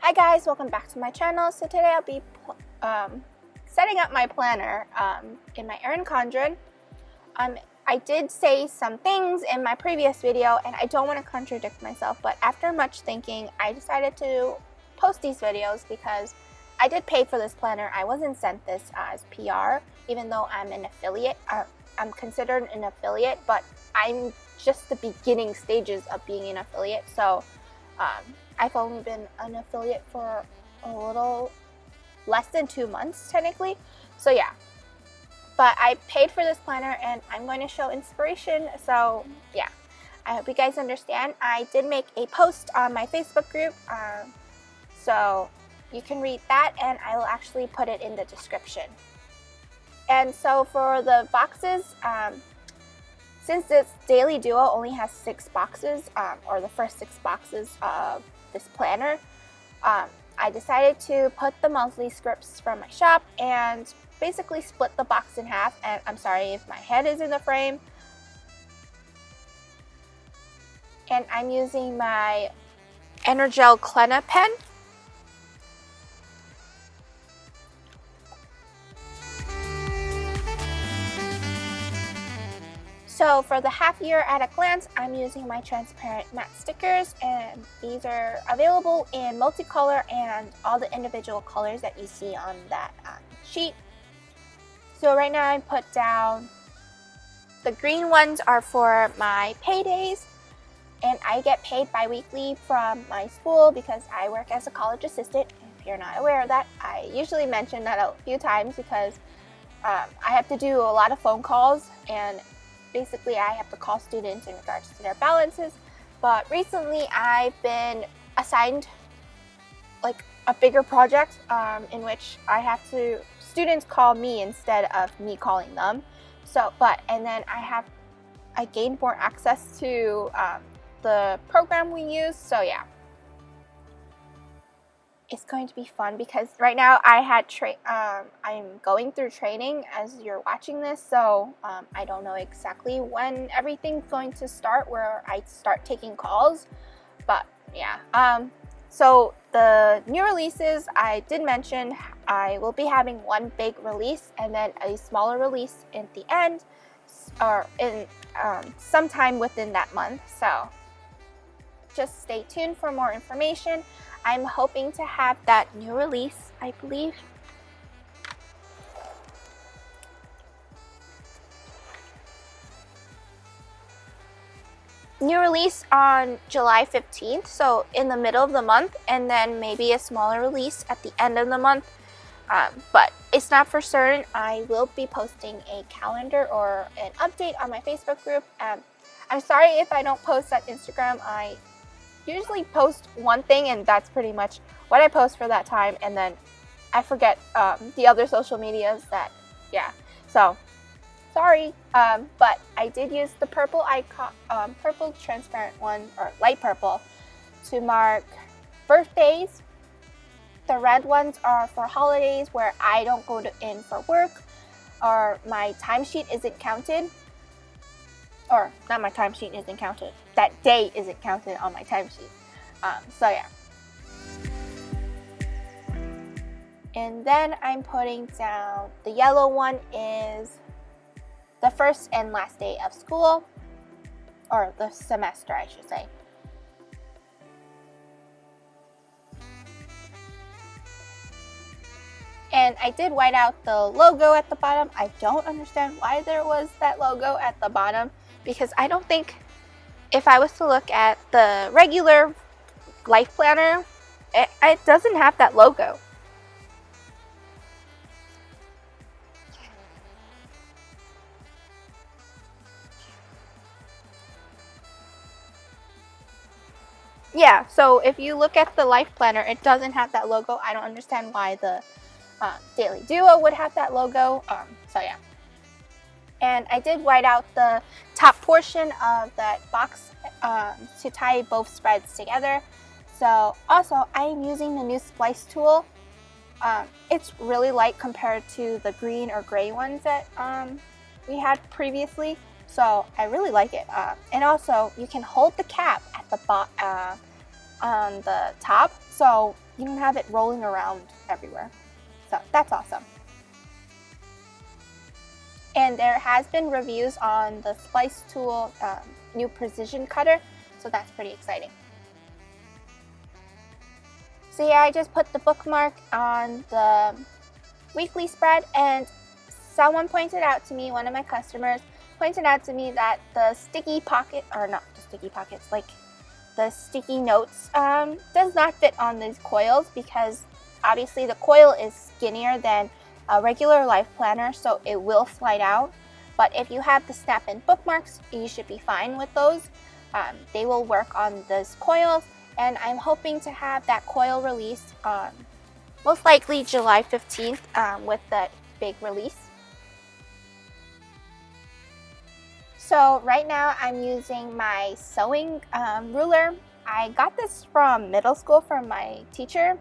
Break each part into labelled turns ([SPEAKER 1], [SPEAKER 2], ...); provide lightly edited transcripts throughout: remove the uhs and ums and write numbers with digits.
[SPEAKER 1] Hi guys, welcome back to my channel. So today I'll be setting up my planner in my Erin Condren. I did say some things in my previous video and I don't want to contradict myself, but after much thinking I decided to post these videos because I did pay for this planner. I wasn't sent this as PR, even though I'm an affiliate. I'm considered an affiliate, but I'm just the beginning stages of being an affiliate. So I've only been an affiliate for a little less than 2 months technically. So yeah, but I paid for this planner and I'm going to show inspiration. So yeah, I hope you guys understand. I did make a post on my Facebook group, so you can read that and I will actually put it in the description. And so for the boxes, since this daily duo only has 6 boxes, or the first 6 boxes of this planner, I decided to put the monthly scripts from my shop and basically split the box in half. And I'm sorry if my head is in the frame. And I'm using my Energel Clenna pen. So for the half year at a glance, I'm using my transparent matte stickers, and these are available in multicolor and all the individual colors that you see on that sheet. So right now I put down the green ones are for my paydays, and I get paid bi-weekly from my school because I work as a college assistant. If you're not aware of that, I usually mention that a few times because I have to do a lot of phone calls, and basically I have to call students in regards to their balances. But recently I've been assigned like a bigger project in which I have to, students call me instead of me calling them. So and then I gained more access to the program we use. So yeah, it's going to be fun because right now I'm going through training as you're watching this, so I don't know exactly when everything's going to start where I start taking calls, but yeah. So the new releases, I did mention I will be having one big release and then a smaller release at the end, or in sometime within that month. So just stay tuned for more information. I'm hoping to have that new release, I believe. New release on July 15th, so in the middle of the month, and then maybe a smaller release at the end of the month. But it's not for certain. I will be posting a calendar or an update on my Facebook group. I'm sorry if I don't post on Instagram. I usually post one thing and that's pretty much what I post for that time, and then I forget the other social medias that, yeah, so sorry. But I did use the purple icon, purple transparent one, or light purple, to mark birthdays. The red ones are for holidays where I don't go in for work, or my timesheet isn't counted. Or not, my timesheet isn't counted. That day isn't counted on my timesheet. So yeah. And then I'm putting down the yellow one is the first and last day of school, or the semester, I should say. And I did white out the logo at the bottom. I don't understand why there was that logo at the bottom, because I don't think, if I was to look at the regular life planner, it doesn't have that logo. Yeah, so if you look at the life planner, it doesn't have that logo. I don't understand why the Daily Duo would have that logo. So yeah. And I did white out the top portion of that box to tie both spreads together. So also, I am using the new splice tool. It's really light compared to the green or gray ones that we had previously. So I really like it. And also, you can hold the cap at the on the top. So you don't have it rolling around everywhere. So that's awesome. And there has been reviews on the Splice Tool new precision cutter, so that's pretty exciting. So yeah, I just put the bookmark on the weekly spread, and someone pointed out to me, one of my customers pointed out to me that the sticky pocket, or not the sticky pockets, like the sticky notes does not fit on these coils, because obviously the coil is skinnier than a regular life planner, so it will slide out. But if you have the snap-in bookmarks, you should be fine with those. They will work on those coils, and I'm hoping to have that coil released on most likely July 15th with the big release. So right now I'm using my sewing ruler. I got this from middle school from my teacher.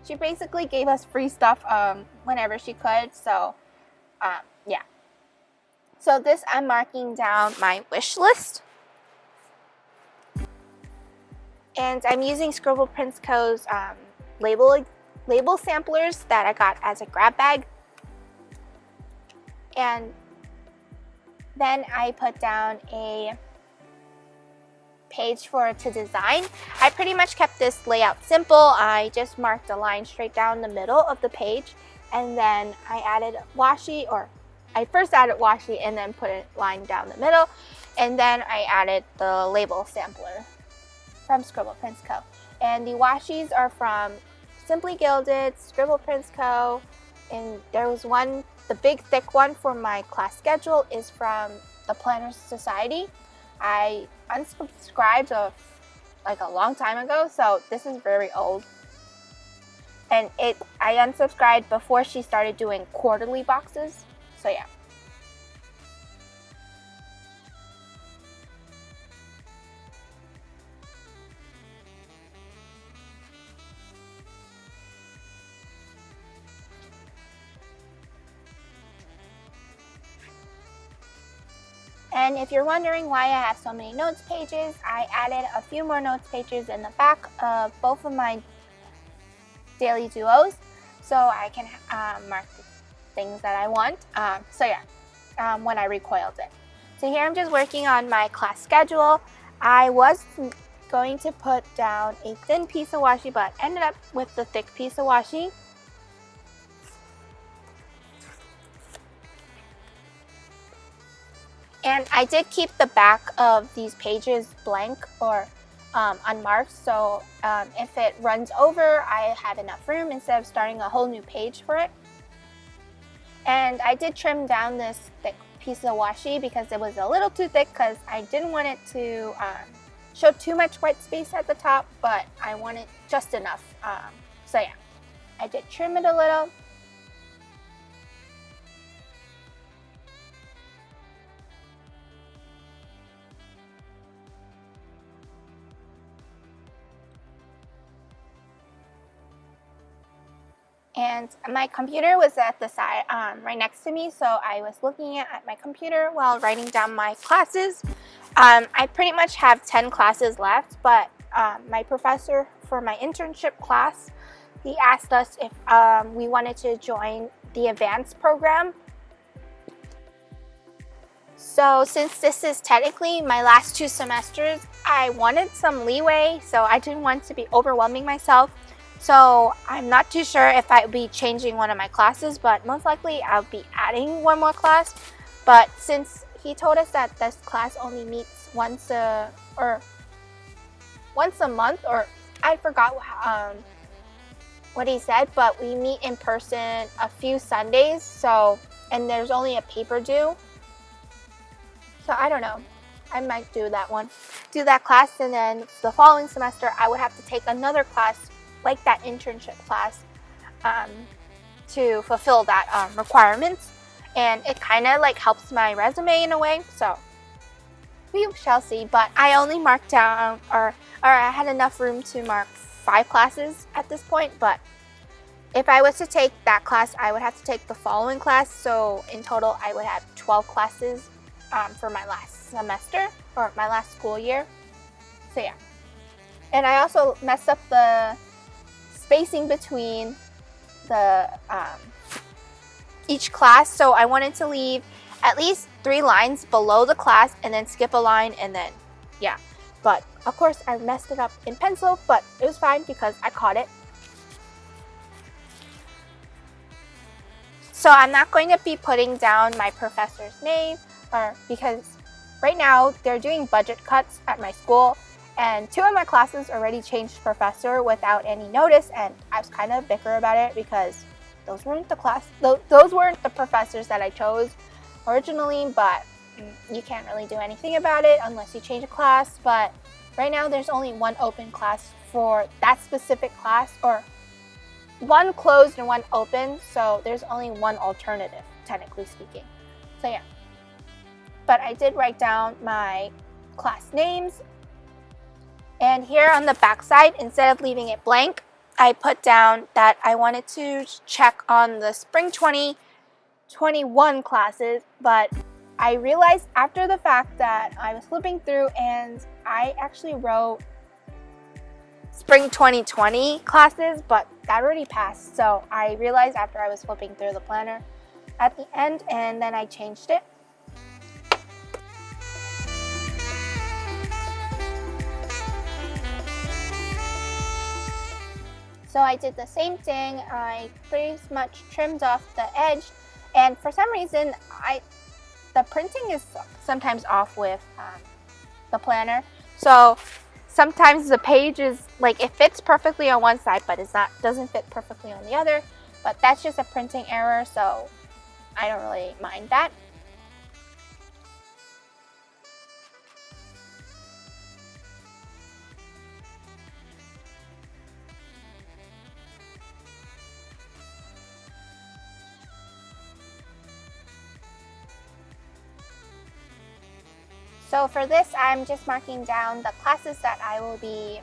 [SPEAKER 1] She basically gave us free stuff whenever she could, so yeah. So this, I'm marking down my wish list. And I'm using Scribble Prints Co's label samplers that I got as a grab bag. And then I put down a page to design. I pretty much kept this layout simple. I just marked a line straight down the middle of the page, and then I added washi, or I first added washi and then put a line down the middle, and then I added the label sampler from Scribble Prints Co. And the washis are from Simply Gilded, Scribble Prints Co. And there was one, the big thick one for my class schedule is from the Planners Society. I unsubscribed like a long time ago, so this is very old. And I unsubscribed before she started doing quarterly boxes, so yeah. And if you're wondering why I have so many notes pages, I added a few more notes pages in the back of both of my daily duos, so I can mark the things that I want. So yeah, when I recoiled it. So here I'm just working on my class schedule. I was going to put down a thin piece of washi, but ended up with the thick piece of washi. And I did keep the back of these pages blank or unmarked, so if it runs over, I have enough room instead of starting a whole new page for it. And I did trim down this thick piece of washi because it was a little too thick, because I didn't want it to show too much white space at the top, but I wanted just enough. So yeah, I did trim it a little. And my computer was at the side, right next to me, so I was looking at my computer while writing down my classes. I pretty much have 10 classes left, but my professor for my internship class, he asked us if we wanted to join the advanced program. So since this is technically my last 2 semesters, I wanted some leeway, so I didn't want to be overwhelming myself. So I'm not too sure if I'll be changing one of my classes, but most likely I'll be adding one more class. But since he told us that this class only meets once a month, or I forgot what he said, but we meet in person a few Sundays, so, and there's only a paper due. So I don't know. I might do that class, and then the following semester I would have to take another class like that internship class to fulfill that requirements, and it kind of like helps my resume in a way, so we shall see. But I only marked down, or I had enough room to mark 5 classes at this point, but if I was to take that class, I would have to take the following class, so in total I would have 12 classes for my last semester, or my last school year. So yeah. And I also messed up the spacing between the each class, so I wanted to leave at least 3 lines below the class and then skip a line, and then yeah. But of course I messed it up in pencil, but it was fine because I caught it. So I'm not going to be putting down my professor's name, or because right now they're doing budget cuts at my school, and 2 of my classes already changed professor without any notice, and I was kind of bitter about it because those weren't the professors that I chose originally, but you can't really do anything about it unless you change a class. But right now there's only 1 open class for that specific class, or 1 closed and 1 open, so there's only 1 alternative, technically speaking. So yeah. But I did write down my class names, and here on the back side, instead of leaving it blank, I put down that I wanted to check on the spring 2021 classes, but I realized after the fact that I was flipping through and I actually wrote spring 2020 classes, but that already passed. So I realized after I was flipping through the planner at the end, and then I changed it. So I did the same thing. I pretty much trimmed off the edge, and for some reason the printing is sometimes off with the planner. So sometimes the page is like, it fits perfectly on one side, but doesn't fit perfectly on the other. But that's just a printing error, so I don't really mind that. So for this, I'm just marking down the classes that I will be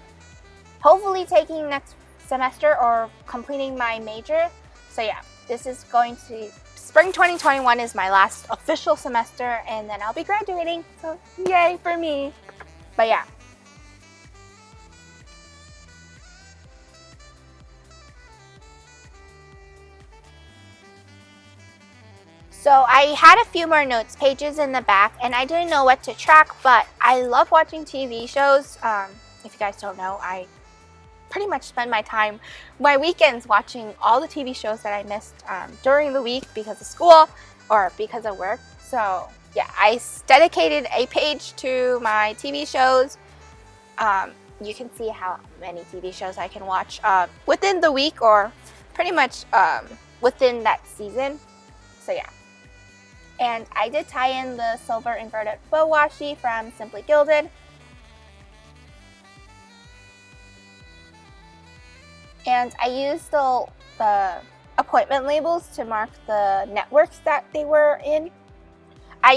[SPEAKER 1] hopefully taking next semester or completing my major. So yeah, this is going to, spring 2021 is my last official semester, and then I'll be graduating, so yay for me. But yeah. So I had a few more notes pages in the back, and I didn't know what to track, but I love watching TV shows. If you guys don't know, I pretty much spend my weekends watching all the TV shows that I missed during the week because of school or because of work. So yeah, I dedicated a page to my TV shows. You can see how many TV shows I can watch within the week, or pretty much within that season. So yeah. And I did tie in the silver inverted bow washi from Simply Gilded. And I used the appointment labels to mark the networks that they were in. I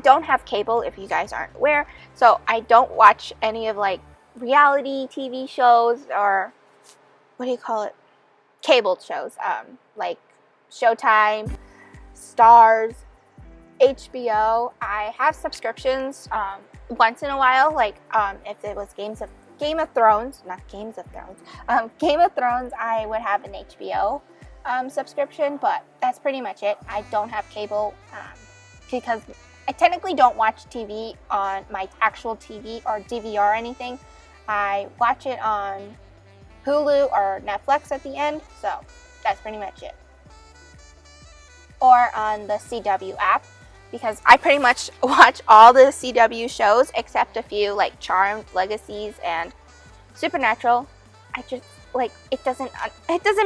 [SPEAKER 1] don't have cable, if you guys aren't aware, so I don't watch any of like reality TV shows, or what do you call it? Cable shows, like Showtime, Stars, HBO. I have subscriptions once in a while, like if it was Game of Thrones, I would have an HBO subscription, but that's pretty much it. I don't have cable because I technically don't watch TV on my actual TV or DVR or anything. I watch it on Hulu or Netflix at the end, so that's pretty much it. Or on the CW app, because I pretty much watch all the CW shows except a few like Charmed, Legacies, and Supernatural. I just like, it doesn't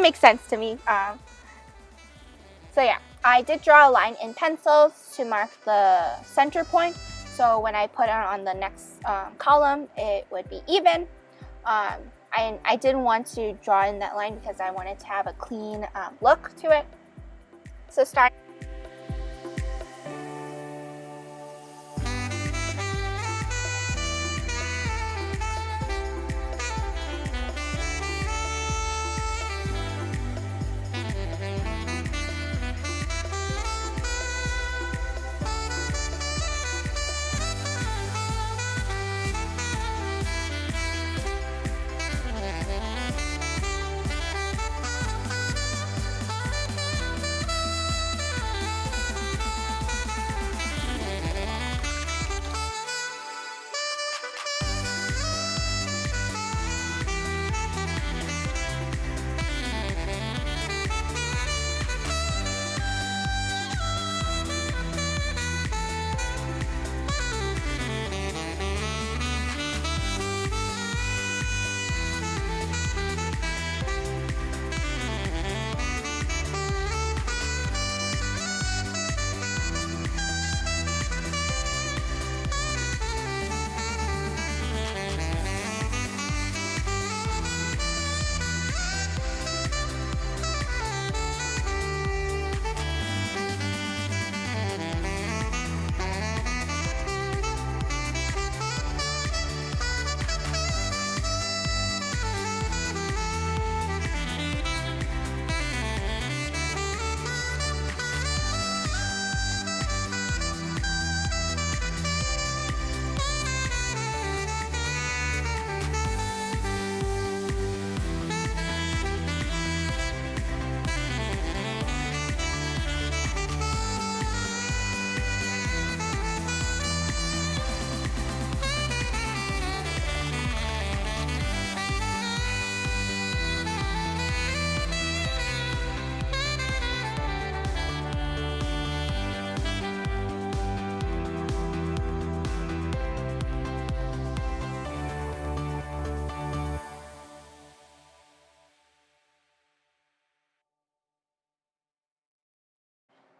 [SPEAKER 1] make sense to me. So yeah, I did draw a line in pencils to mark the center point, so when I put it on the next column, it would be even. I didn't want to draw in that line because I wanted to have a clean look to it. So starting.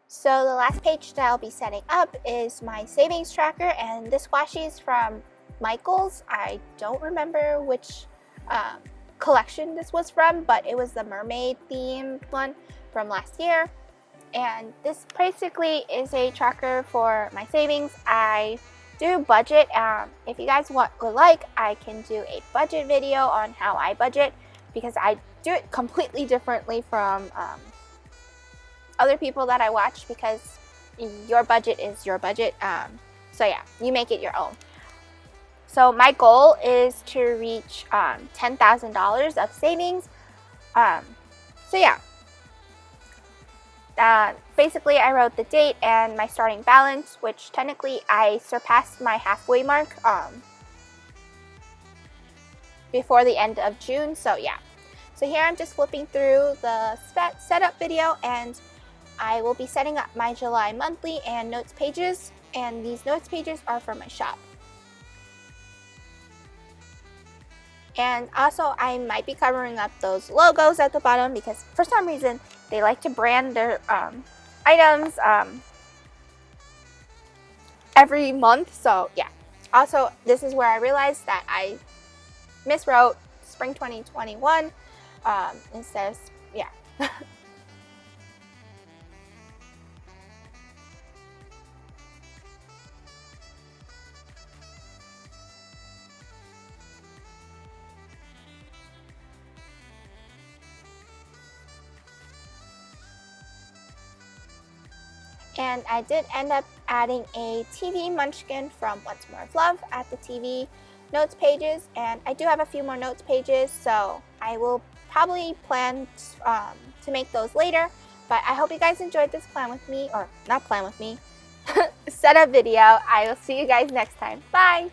[SPEAKER 1] So the last page that I'll be setting up is my savings tracker, and this washi is from Michael's. I don't remember which collection this was from, but it was the mermaid themed one from last year. And this basically is a tracker for my savings. I do budget. If you guys would like, I can do a budget video on how I budget, because I do it completely differently from other people that I watch, because your budget is your budget. So yeah, you make it your own. So my goal is to reach $10,000 of savings. So yeah. Basically, I wrote the date and my starting balance, which technically I surpassed my halfway mark before the end of June. So yeah. So here I'm just flipping through the setup video, and I will be setting up my July monthly and notes pages, and these notes pages are for my shop. And also, I might be covering up those logos at the bottom, because for some reason they like to brand their items every month. So yeah. Also, this is where I realized that I miswrote spring 2021 instead of, yeah. And I did end up adding a TV munchkin from OnceMoreWithLove at the TV notes pages, and I do have a few more notes pages, so I will probably plan to make those later. But I hope you guys enjoyed this plan with me, or not plan with me, setup video. I will see you guys next time. Bye!